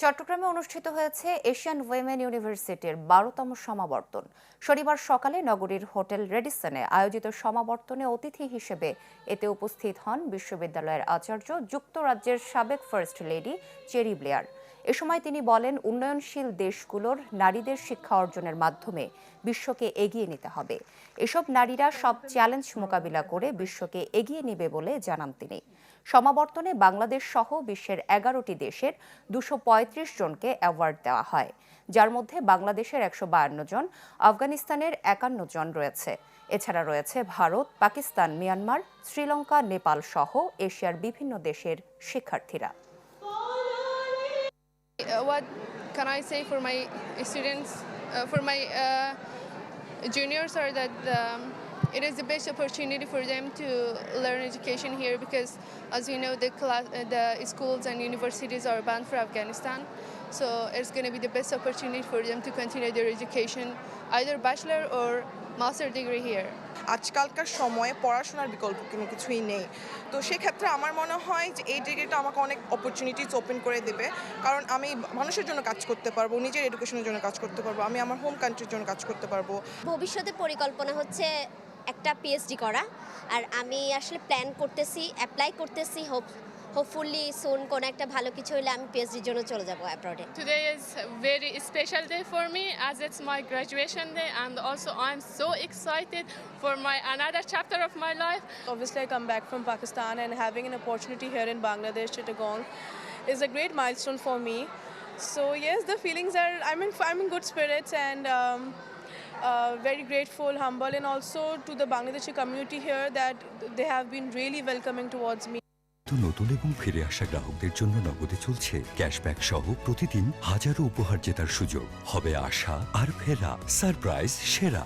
চট্টগ্রামে অনুষ্ঠিত হয়েছে এশিয়ান উইমেন ইউনিভার্সিটির ১২তম সমাবর্তন। শনিবার সকালে নগরীর হোটেল রেডিসনে আয়োজিত সমাবর্তনে অতিথি হিসেবে এতে উপস্থিত হন বিশ্ববিদ্যালয়ের আচার্য, যুক্তরাজ্যের সাবেক ফার্স্ট লেডি চেরি ব্লেয়ার। এ সময় তিনি বলেন, উন্নয়নশীল দেশগুলোর নারীদের শিক্ষা অর্জনের মাধ্যমে বিশ্বকে এগিয়ে নিতে হবে। এসব নারীরা সব চ্যালেঞ্জ মোকাবিলা করে বিশ্বকে এগিয়ে নেবে বলে জানান তিনি। সমাবর্তনে বাংলাদেশ সহ বিশ্বের ১১টি দেশের ২৩৫ জনকে অ্যাওয়ার্ড দেওয়া হয়, যার মধ্যে বাংলাদেশের ১৫২ জন, আফগানিস্তানের ৫১ জন রয়েছে। এছাড়া রয়েছে ভারত, পাকিস্তান, মিয়ানমার, শ্রীলঙ্কা, নেপাল সহ এশিয়ার বিভিন্ন দেশের শিক্ষার্থীরা। What can I say for my students, for my juniors, are that it is the best opportunity for them to learn education here, because as we know the schools and universities are banned for Afghanistan, so it's going to be the best opportunity for them to continue their education, either bachelor or master degree here. আজকালকার সময়ে পড়াশোনার বিকল্প কোনো কিছুই নেই, তো সেক্ষেত্রে আমার মনে হয় যে এই ডিগ্রিটা আমাকে অনেক অপরচুনিটিস ওপেন করে দেবে। কারণ আমি মানুষের জন্য কাজ করতে পারবো, নিজের এডুকেশনের জন্য কাজ করতে পারবো, আমি আমার হোম কান্ট্রির জন্য কাজ করতে পারবো। ভবিষ্যতে পরিকল্পনা হচ্ছে একটা পিএইচডি করা, আর আমি আসলে প্ল্যান করতেছি, অ্যাপ্লাই করতেছি, হোপফুলি সুন কোনো একটা ভালো কিছু হলে আমি পিএইচডির জন্য চলে যাব অ্যাব্রডে। Today is a very special day for me, as it's my graduation day, and also I'm so excited for my another chapter of my life. Obviously, I come back from Pakistan, and having an opportunity here in Bangladesh, Chittagong, is a great milestone for me. So yes, the feelings are I'm in good spirits, and very grateful, humble, and also to the Bangladeshi community here that they have been really welcoming towards me. নতুন এবং ফিরে আসা গ্রাহকদের জন্য নগদে চলছে cashback সহ প্রতিদিন হাজারো উপহার জেতার সুযোগ। হবে আশা আর ফেরা, সারপ্রাইজ সেরা।